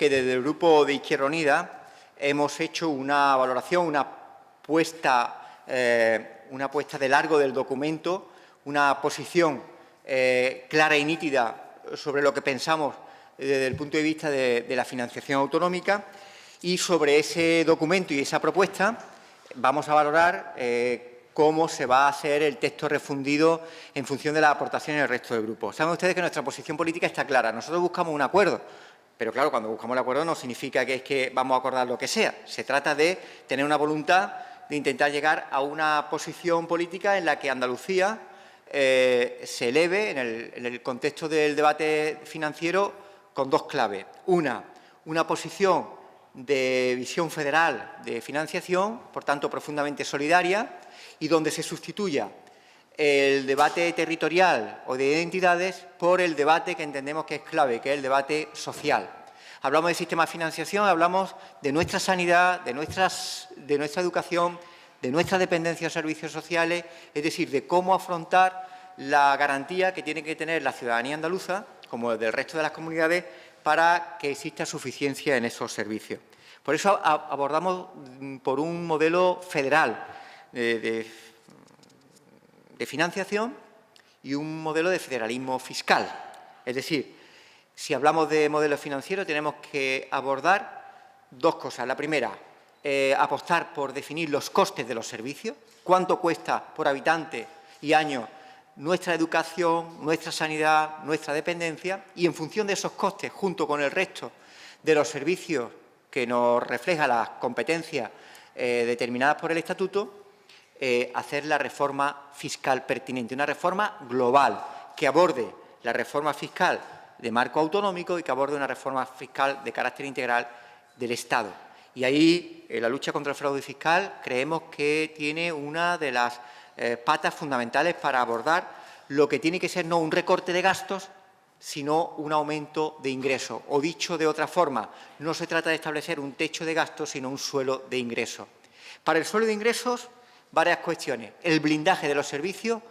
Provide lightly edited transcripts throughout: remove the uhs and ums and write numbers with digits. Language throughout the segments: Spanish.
que desde el Grupo de Izquierda Unida hemos hecho una valoración, una puesta de largo del documento, una posición clara y nítida sobre lo que pensamos desde el punto de vista de la financiación autonómica, y sobre ese documento y esa propuesta vamos a valorar cómo se va a hacer el texto refundido en función de las aportaciones del resto del grupo. Saben ustedes que nuestra posición política está clara. Nosotros buscamos un acuerdo, pero claro, cuando buscamos el acuerdo no significa que es que vamos a acordar lo que sea. Se trata de tener una voluntad de intentar llegar a una posición política en la que Andalucía se eleve en el contexto del debate financiero con dos claves. Una posición de visión federal de financiación, por tanto profundamente solidaria, y donde se sustituya el debate territorial o de identidades por el debate que entendemos que es clave, que es el debate social. Hablamos de sistema de financiación, hablamos de nuestra sanidad, de nuestra educación, de nuestra dependencia de servicios sociales, es decir, de cómo afrontar la garantía que tiene que tener la ciudadanía andaluza, como del resto de las comunidades, para que exista suficiencia en esos servicios. Por eso abordamos por un modelo federal de financiación y un modelo de federalismo fiscal. Es decir, si hablamos de modelo financiero tenemos que abordar dos cosas. La primera, apostar por definir los costes de los servicios, cuánto cuesta por habitante y año nuestra educación, nuestra sanidad, nuestra dependencia, y en función de esos costes, junto con el resto de los servicios que nos refleja las competencias determinadas por el Estatuto, hacer la reforma fiscal pertinente, una reforma global que aborde la reforma fiscal de marco autonómico y que aborde una reforma fiscal de carácter integral del Estado. Y ahí la lucha contra el fraude fiscal creemos que tiene una de las patas fundamentales para abordar lo que tiene que ser no un recorte de gastos, sino un aumento de ingresos. O dicho de otra forma, no se trata de establecer un techo de gastos, sino un suelo de ingresos. Para el suelo de ingresos, varias cuestiones. El blindaje de los servicios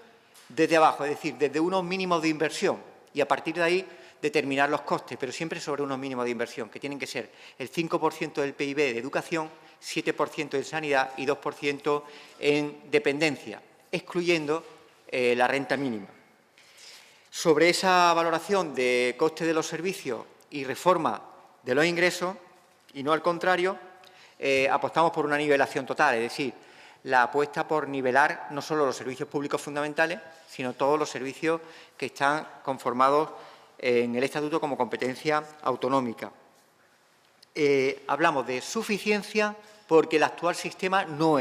desde abajo, es decir, desde unos mínimos de inversión, y a partir de ahí determinar los costes, pero siempre sobre unos mínimos de inversión, que tienen que ser el 5% del PIB de educación, 7% en sanidad y 2% en dependencia, excluyendo la renta mínima. Sobre esa valoración de coste de los servicios y reforma de los ingresos, y no al contrario, apostamos por una nivelación total, es decir, la apuesta por nivelar no solo los servicios públicos fundamentales, sino todos los servicios que están conformados en el Estatuto como competencia autonómica. Hablamos de suficiencia porque el actual sistema no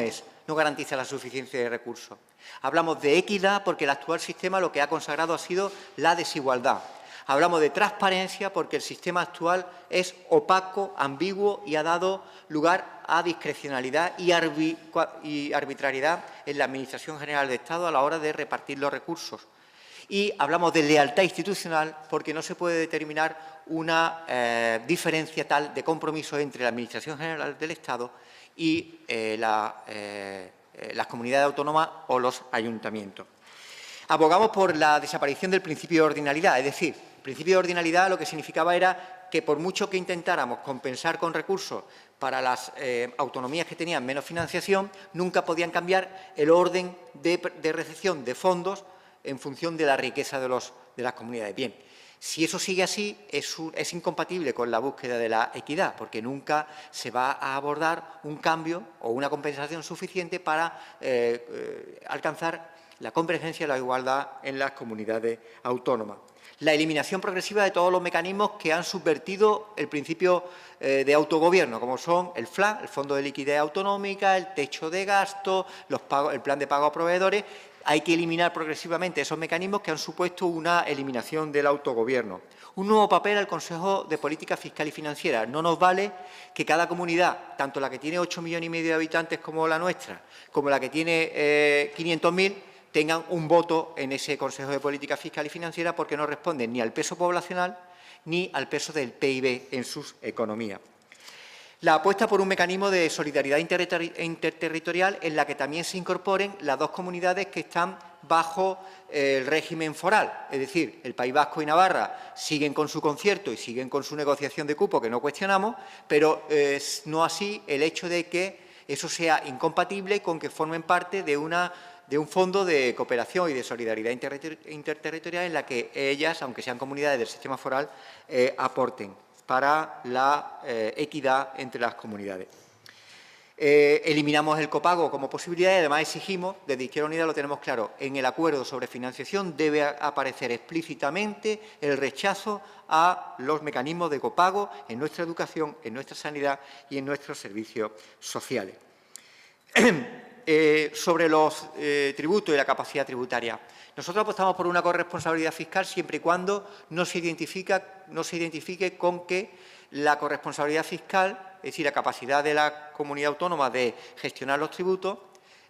garantiza la suficiencia de recursos. Hablamos de equidad porque el actual sistema lo que ha consagrado ha sido la desigualdad. Hablamos de transparencia porque el sistema actual es opaco, ambiguo y ha dado lugar a discrecionalidad y arbitrariedad en la Administración General del Estado a la hora de repartir los recursos. Y hablamos de lealtad institucional porque no se puede determinar una diferencia tal de compromiso entre la Administración General del Estado y las comunidades autónomas o los ayuntamientos. Abogamos por la desaparición del principio de ordinalidad, es decir, el principio de ordinalidad lo que significaba era que por mucho que intentáramos compensar con recursos para las autonomías que tenían menos financiación, nunca podían cambiar el orden de recepción de fondos en función de la riqueza de las comunidades. Bien, si eso sigue así, es incompatible con la búsqueda de la equidad, porque nunca se va a abordar un cambio o una compensación suficiente para alcanzar la convergencia y la igualdad en las comunidades autónomas. La eliminación progresiva de todos los mecanismos que han subvertido el principio de autogobierno, como son el FLA, el Fondo de Liquidez Autonómica, el techo de gasto, el plan de pago a proveedores. Hay que eliminar progresivamente esos mecanismos que han supuesto una eliminación del autogobierno. Un nuevo papel al Consejo de Política Fiscal y Financiera. No nos vale que cada comunidad, tanto la que tiene 8,5 millones de habitantes como la nuestra, como la que tiene 500.000, tengan un voto en ese Consejo de Política Fiscal y Financiera porque no responden ni al peso poblacional ni al peso del PIB en sus economías. La apuesta por un mecanismo de solidaridad interterritorial en la que también se incorporen las dos comunidades que están bajo el régimen foral. Es decir, el País Vasco y Navarra siguen con su concierto y siguen con su negociación de cupo, que no cuestionamos, pero no así el hecho de que eso sea incompatible con que formen parte de un fondo de cooperación y de solidaridad interterritorial en la que ellas, aunque sean comunidades del sistema foral, aporten para la equidad entre las comunidades. Eliminamos el copago como posibilidad y además exigimos, desde Izquierda Unida lo tenemos claro, en el acuerdo sobre financiación debe aparecer explícitamente el rechazo a los mecanismos de copago en nuestra educación, en nuestra sanidad y en nuestros servicios sociales. Sobre los tributos y la capacidad tributaria. Nosotros apostamos por una corresponsabilidad fiscal siempre y cuando no se identifique con que la corresponsabilidad fiscal, es decir, la capacidad de la comunidad autónoma de gestionar los tributos,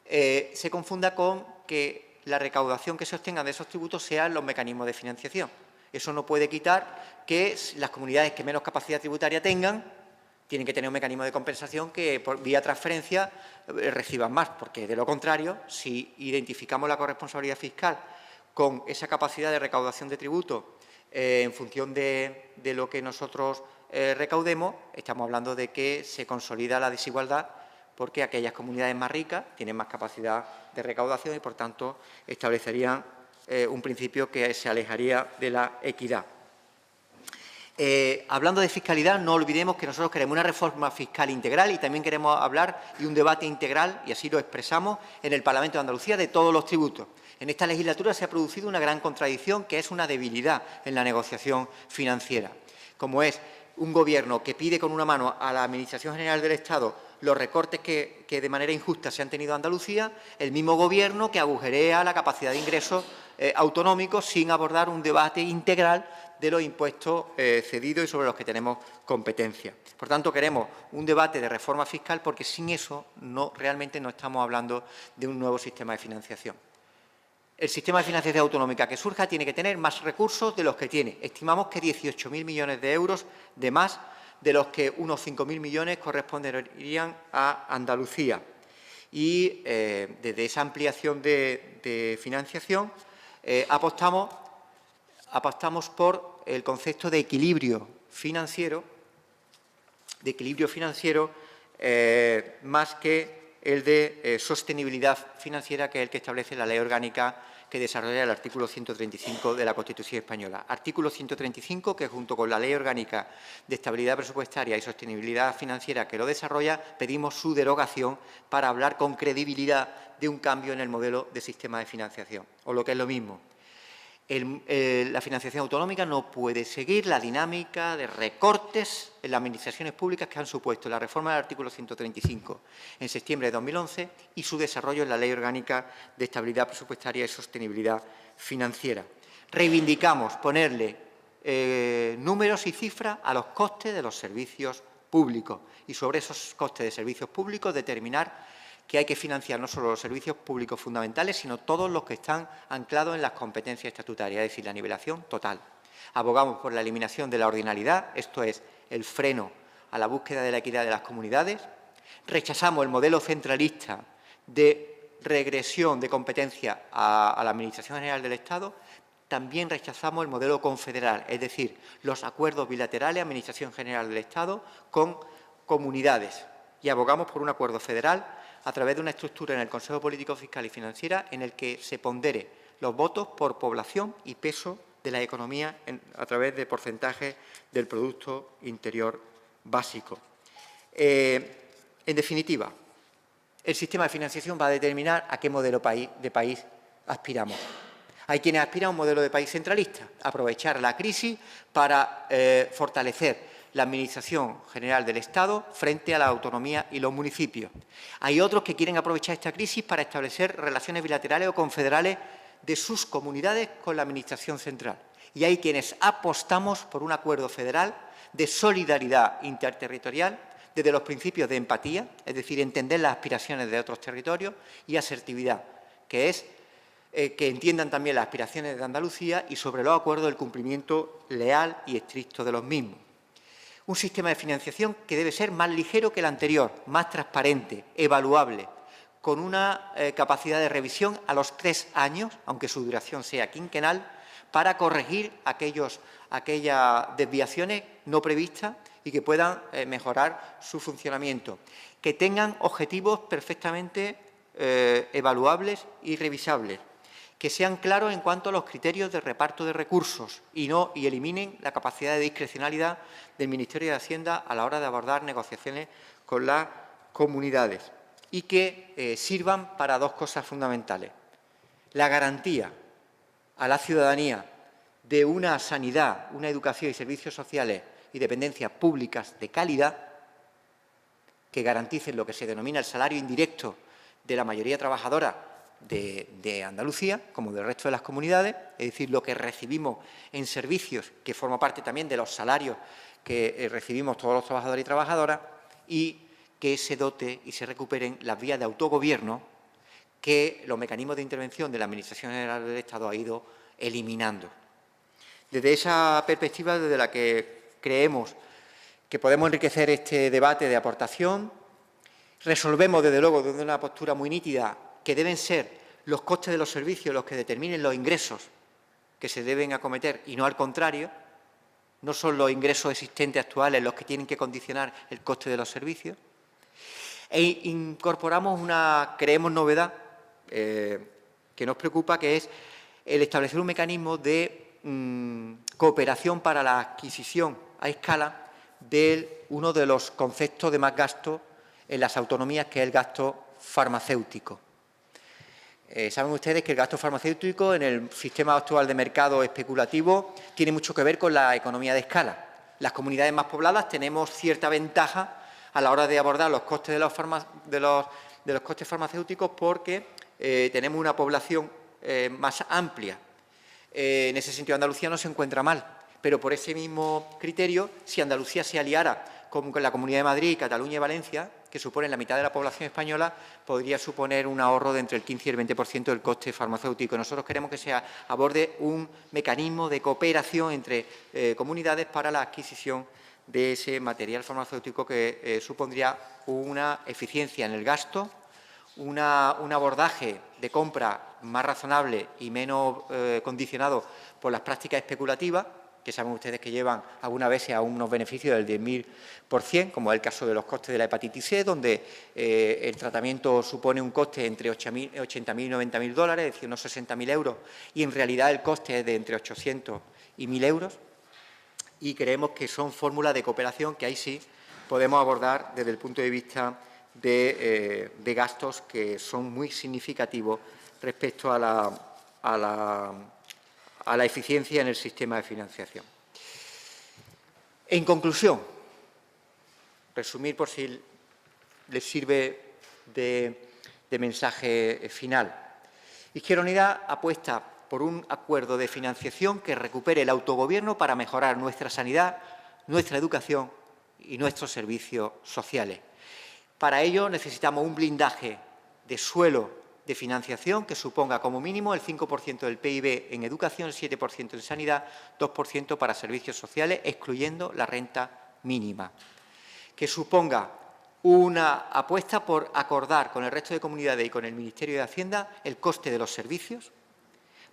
se confunda con que la recaudación que se obtenga de esos tributos sean los mecanismos de financiación. Eso no puede quitar que las comunidades que menos capacidad tributaria tengan tienen que tener un mecanismo de compensación que por vía transferencia reciban más, porque de lo contrario, si identificamos la corresponsabilidad fiscal con esa capacidad de recaudación de tributos en función de lo que nosotros recaudemos, estamos hablando de que se consolida la desigualdad porque aquellas comunidades más ricas tienen más capacidad de recaudación y, por tanto, establecerían un principio que se alejaría de la equidad. Hablando de fiscalidad, no olvidemos que nosotros queremos una reforma fiscal integral y también queremos hablar de un debate integral, y así lo expresamos, en el Parlamento de Andalucía de todos los tributos. En esta legislatura se ha producido una gran contradicción que es una debilidad en la negociación financiera, como es un Gobierno que pide con una mano a la Administración General del Estado los recortes que de manera injusta se han tenido en Andalucía, el mismo Gobierno que agujerea la capacidad de ingresos autonómicos sin abordar un debate integral de los impuestos cedidos y sobre los que tenemos competencia. Por tanto, queremos un debate de reforma fiscal porque sin eso realmente no estamos hablando de un nuevo sistema de financiación. El sistema de financiación autonómica que surja tiene que tener más recursos de los que tiene. Estimamos que 18.000 millones de euros de más, de los que unos 5.000 millones corresponderían a Andalucía. Y desde esa ampliación de financiación apostamos por el concepto de equilibrio financiero, más que el de sostenibilidad financiera, que es el que establece la Ley Orgánica que desarrolla el artículo 135 de la Constitución española. Artículo 135 que, junto con la Ley Orgánica de Estabilidad Presupuestaria y Sostenibilidad Financiera que lo desarrolla, pedimos su derogación para hablar con credibilidad de un cambio en el modelo de sistema de financiación. O lo que es lo mismo, la financiación autonómica no puede seguir la dinámica de recortes en las administraciones públicas que han supuesto la reforma del artículo 135 en septiembre de 2011 y su desarrollo en la Ley Orgánica de Estabilidad Presupuestaria y Sostenibilidad Financiera. Reivindicamos ponerle números y cifras a los costes de los servicios públicos y sobre esos costes de servicios públicos determinar que hay que financiar no solo los servicios públicos fundamentales, sino todos los que están anclados en las competencias estatutarias, es decir, la nivelación total. Abogamos por la eliminación de la ordinalidad, esto es, el freno a la búsqueda de la equidad de las comunidades. Rechazamos el modelo centralista de regresión de competencia a la Administración General del Estado. También rechazamos el modelo confederal, es decir, los acuerdos bilaterales Administración General del Estado con comunidades. Y abogamos por un acuerdo federal a través de una estructura en el Consejo Político, Fiscal y Financiera en el que se pondere los votos por población y peso de la economía a través de porcentajes del Producto Interior Básico. En definitiva, el sistema de financiación va a determinar a qué modelo de país aspiramos. Hay quienes aspiran a un modelo de país centralista, aprovechar la crisis para fortalecer la Administración General del Estado frente a la autonomía y los municipios. Hay otros que quieren aprovechar esta crisis para establecer relaciones bilaterales o confederales de sus comunidades con la Administración central. Y hay quienes apostamos por un acuerdo federal de solidaridad interterritorial desde los principios de empatía, es decir, entender las aspiraciones de otros territorios, y asertividad, que es que entiendan también las aspiraciones de Andalucía y sobre los acuerdos del cumplimiento leal y estricto de los mismos. Un sistema de financiación que debe ser más ligero que el anterior, más transparente, evaluable, con una capacidad de revisión a los 3 años, aunque su duración sea quinquenal, para corregir aquellas desviaciones no previstas y que puedan mejorar su funcionamiento. Que tengan objetivos perfectamente evaluables y revisables. Que sean claros en cuanto a los criterios de reparto de recursos y eliminen la capacidad de discrecionalidad del Ministerio de Hacienda a la hora de abordar negociaciones con las comunidades. Y que sirvan para 2 cosas fundamentales. La garantía a la ciudadanía de una sanidad, una educación y servicios sociales y dependencias públicas de calidad que garanticen lo que se denomina el salario indirecto de la mayoría trabajadora de Andalucía, como del resto de las comunidades, es decir, lo que recibimos en servicios, que forma parte también de los salarios que recibimos todos los trabajadores y trabajadoras, y que se dote y se recuperen las vías de autogobierno que los mecanismos de intervención de la Administración General del Estado ha ido eliminando. Desde esa perspectiva, desde la que creemos que podemos enriquecer este debate de aportación, resolvemos, desde luego, desde una postura muy nítida, que deben ser los costes de los servicios los que determinen los ingresos que se deben acometer y no al contrario. No son los ingresos existentes actuales los que tienen que condicionar el coste de los servicios. E incorporamos una, creemos, novedad que nos preocupa, que es el establecer un mecanismo de cooperación para la adquisición a escala de uno de los conceptos de más gasto en las autonomías, que es el gasto farmacéutico. Saben ustedes que el gasto farmacéutico en el sistema actual de mercado especulativo tiene mucho que ver con la economía de escala. Las comunidades más pobladas tenemos cierta ventaja a la hora de abordar los costes de los costes farmacéuticos porque tenemos una población más amplia. En ese sentido, Andalucía no se encuentra mal, pero por ese mismo criterio, si Andalucía se aliara con la Comunidad de Madrid, Cataluña y Valencia, que suponen la mitad de la población española, podría suponer un ahorro de entre el 15 y el 20% del coste farmacéutico. Nosotros queremos que se aborde un mecanismo de cooperación entre comunidades para la adquisición de ese material farmacéutico que supondría una eficiencia en el gasto, un abordaje de compra más razonable y menos condicionado por las prácticas especulativas, que saben ustedes que llevan algunas veces a unos beneficios del 10.000%, como es el caso de los costes de la hepatitis C, donde el tratamiento supone un coste entre 80.000 y 90.000 dólares, es decir, unos 60.000 euros, y en realidad el coste es de entre 800 y 1.000 euros. Y creemos que son fórmulas de cooperación que ahí sí podemos abordar desde el punto de vista de gastos que son muy significativos respecto a la eficiencia en el sistema de financiación. En conclusión, resumir por si les sirve de mensaje final. Izquierda Unida apuesta por un acuerdo de financiación que recupere el autogobierno para mejorar nuestra sanidad, nuestra educación y nuestros servicios sociales. Para ello necesitamos un blindaje de suelo de financiación que suponga como mínimo el 5% del PIB en educación, el 7% en sanidad, 2% para servicios sociales, excluyendo la renta mínima. Que suponga una apuesta por acordar con el resto de comunidades y con el Ministerio de Hacienda el coste de los servicios,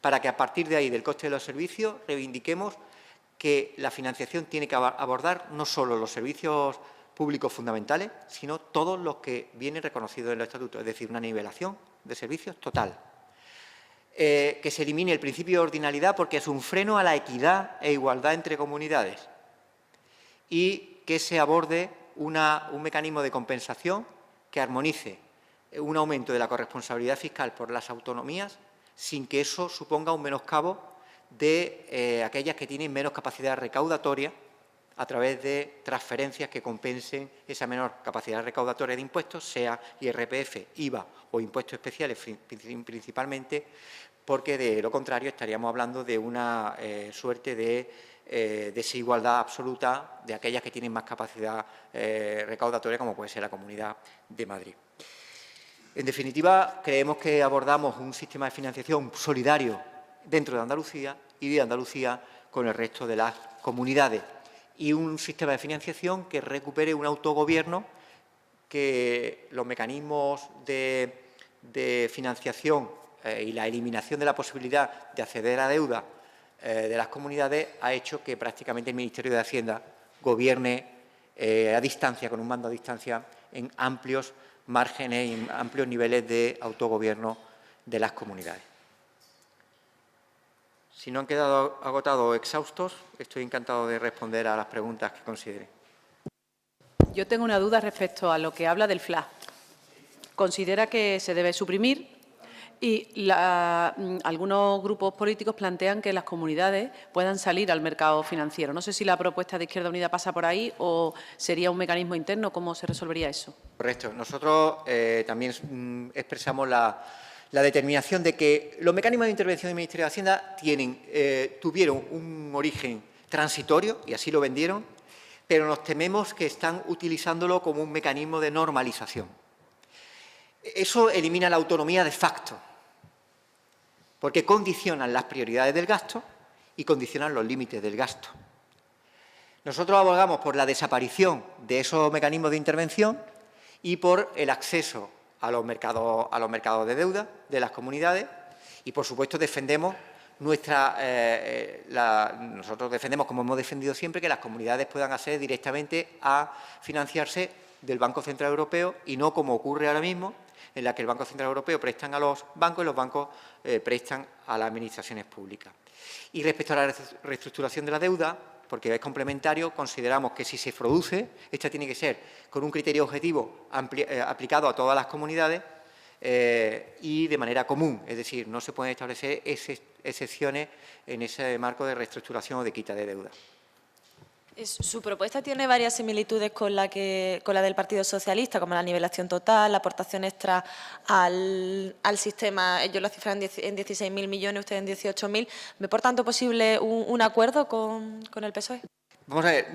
para que a partir de ahí, del coste de los servicios, reivindiquemos que la financiación tiene que abordar no solo los servicios públicos fundamentales, sino todos los que vienen reconocidos en los estatutos, es decir, una nivelación de servicios total. Que se elimine el principio de ordinalidad porque es un freno a la equidad e igualdad entre comunidades y que se aborde un mecanismo de compensación que armonice un aumento de la corresponsabilidad fiscal por las autonomías sin que eso suponga un menoscabo de aquellas que tienen menos capacidad recaudatoria a través de transferencias que compensen esa menor capacidad recaudatoria de impuestos, sea IRPF, IVA o impuestos especiales principalmente, porque de lo contrario estaríamos hablando de una suerte de desigualdad absoluta de aquellas que tienen más capacidad recaudatoria, como puede ser la Comunidad de Madrid. En definitiva, creemos que abordamos un sistema de financiación solidario dentro de Andalucía y de Andalucía con el resto de las comunidades y un sistema de financiación que recupere un autogobierno, que los mecanismos de de financiación y la eliminación de la posibilidad de acceder a deuda de las comunidades ha hecho que prácticamente el Ministerio de Hacienda gobierne a distancia, con un mando a distancia, en amplios márgenes y amplios niveles de autogobierno de las comunidades. Si no han quedado agotados o exhaustos, estoy encantado de responder a las preguntas que considere. Yo tengo una duda respecto a lo que habla del FLA. Considera que se debe suprimir y algunos grupos políticos plantean que las comunidades puedan salir al mercado financiero. No sé si la propuesta de Izquierda Unida pasa por ahí o sería un mecanismo interno. ¿Cómo se resolvería eso? Correcto. Nosotros también expresamos la determinación de que los mecanismos de intervención del Ministerio de Hacienda tuvieron un origen transitorio, y así lo vendieron, pero nos tememos que están utilizándolo como un mecanismo de normalización. Eso elimina la autonomía de facto, porque condicionan las prioridades del gasto y condicionan los límites del gasto. Nosotros abogamos por la desaparición de esos mecanismos de intervención y por el acceso a los mercados de deuda de las comunidades y, por supuesto, defendemos nosotros defendemos, como hemos defendido siempre, que las comunidades puedan acceder directamente a financiarse del Banco Central Europeo y no como ocurre ahora mismo, en la que el Banco Central Europeo prestan a los bancos y los bancos prestan a las administraciones públicas. Y respecto a la reestructuración de la deuda, porque es complementario, consideramos que si se produce, esta tiene que ser con un criterio objetivo aplicado a todas las comunidades y de manera común, es decir, no se pueden establecer excepciones en ese marco de reestructuración o de quita de deuda. Su propuesta tiene varias similitudes con la del Partido Socialista, como la nivelación total, la aportación extra al sistema. Ellos lo cifran en 16.000 millones, ustedes en 18.000. ¿Ve, por tanto, posible un acuerdo con el PSOE? Vamos a ver,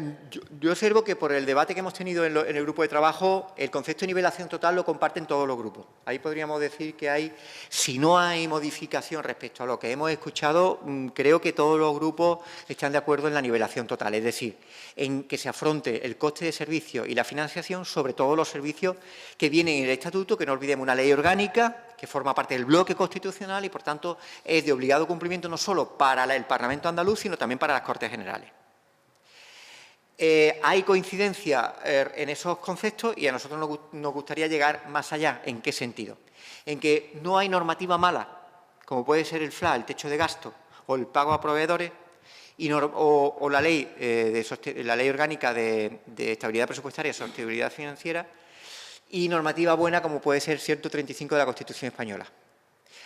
yo observo que por el debate que hemos tenido en el grupo de trabajo, el concepto de nivelación total lo comparten todos los grupos. Ahí podríamos decir que si no hay modificación respecto a lo que hemos escuchado, creo que todos los grupos están de acuerdo en la nivelación total, es decir, en que se afronte el coste de servicio y la financiación sobre todos los servicios que vienen en el Estatuto, que no olvidemos una ley orgánica que forma parte del bloque constitucional y, por tanto, es de obligado cumplimiento no solo para el Parlamento andaluz, sino también para las Cortes Generales. Hay coincidencia en esos conceptos y a nosotros nos gustaría llegar más allá. ¿En qué sentido? En que no hay normativa mala, como puede ser el FLA, el techo de gasto o el pago a proveedores, o la ley orgánica de estabilidad presupuestaria y sostenibilidad financiera, y normativa buena como puede ser el 135 de la Constitución española.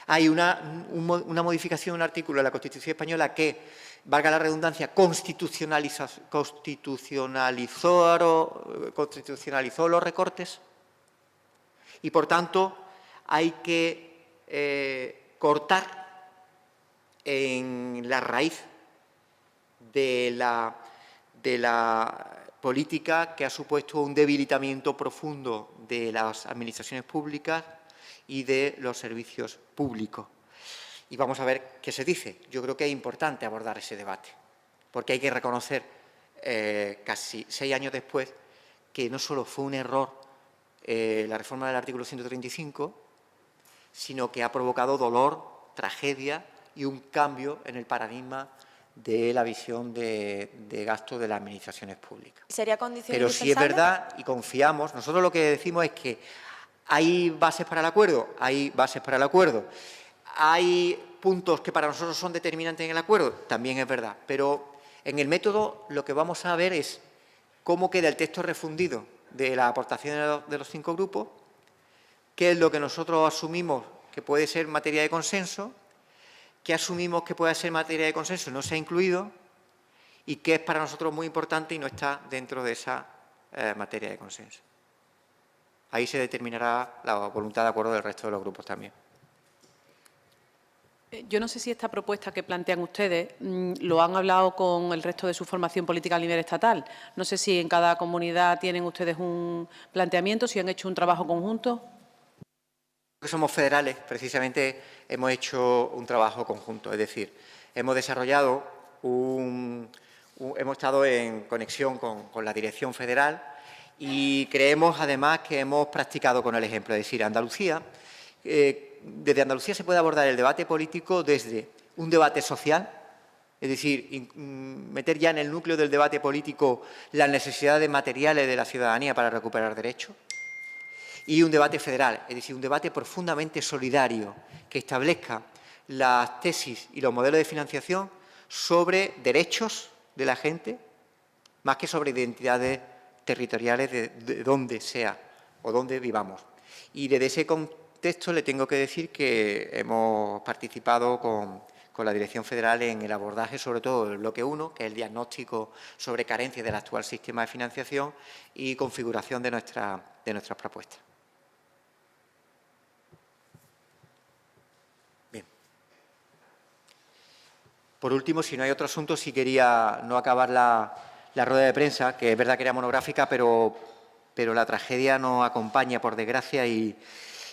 Hay una modificación de un artículo de la Constitución española que, valga la redundancia, constitucionalizó los recortes y, por tanto, hay que cortar en la raíz de la política que ha supuesto un debilitamiento profundo de las administraciones públicas y de los servicios públicos. Y vamos a ver qué se dice. Yo creo que es importante abordar ese debate, porque hay que reconocer, casi 6 años después, que no solo fue un error la reforma del artículo 135, sino que ha provocado dolor, tragedia y un cambio en el paradigma de la visión de gasto de las administraciones públicas. ¿Sería condición Pero sí es verdad y confiamos, nosotros lo que decimos es que ¿hay bases para el acuerdo? Hay bases para el acuerdo. ¿Hay puntos que para nosotros son determinantes en el acuerdo? También es verdad. Pero en el método lo que vamos a ver es cómo queda el texto refundido de las aportaciones de los 5 grupos, qué es lo que nosotros asumimos que puede ser materia de consenso, qué asumimos que puede ser materia de consenso y no se ha incluido, y qué es para nosotros muy importante y no está dentro de esa materia de consenso. Ahí se determinará la voluntad de acuerdo del resto de los grupos también. Yo no sé si esta propuesta que plantean ustedes lo han hablado con el resto de su formación política a nivel estatal. No sé si en cada comunidad tienen ustedes un planteamiento, si han hecho un trabajo conjunto. Somos federales, precisamente hemos hecho un trabajo conjunto, es decir, hemos desarrollado hemos estado en conexión con la dirección federal y creemos además que hemos practicado con el ejemplo, es decir, Andalucía, desde Andalucía se puede abordar el debate político desde un debate social, es decir, meter ya en el núcleo del debate político las necesidades materiales de la ciudadanía para recuperar derechos, y un debate federal, es decir, un debate profundamente solidario que establezca las tesis y los modelos de financiación sobre derechos de la gente, más que sobre identidades territoriales de donde sea o donde vivamos. Y desde ese contexto le tengo que decir que hemos participado con la Dirección Federal en el abordaje, sobre todo del bloque 1, que es el diagnóstico sobre carencias del actual sistema de financiación y configuración de nuestras propuestas. Bien. Por último, si no hay otro asunto, sí quería no acabar la rueda de prensa, que es verdad que era monográfica, pero la tragedia nos acompaña, por desgracia, y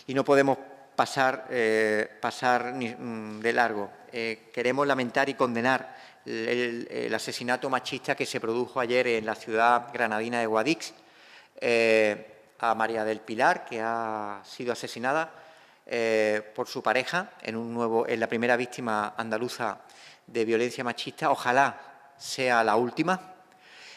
no podemos pasar de largo. Queremos lamentar y condenar el asesinato machista que se produjo ayer en la ciudad granadina de Guadix a María del Pilar, que ha sido asesinada por su pareja en la primera víctima andaluza de violencia machista. Ojalá sea la última,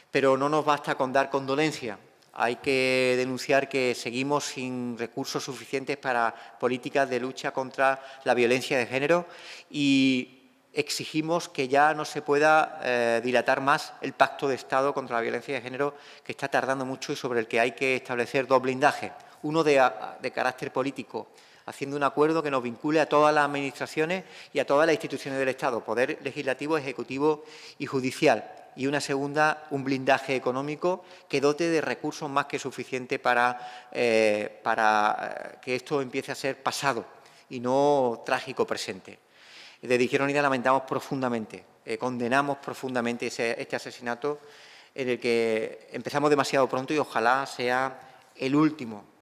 pero no nos basta con dar condolencia. Hay que denunciar que seguimos sin recursos suficientes para políticas de lucha contra la violencia de género y exigimos que ya no se pueda dilatar más el pacto de Estado contra la violencia de género, que está tardando mucho y sobre el que hay que establecer dos blindajes. Uno de carácter político, haciendo un acuerdo que nos vincule a todas las administraciones y a todas las instituciones del Estado, Poder Legislativo, Ejecutivo y Judicial. Y una segunda, un blindaje económico que dote de recursos más que suficiente para que esto empiece a ser pasado y no trágico presente. Desde Izquierda Unida lamentamos profundamente, condenamos profundamente este asesinato en el que empezamos demasiado pronto y ojalá sea el último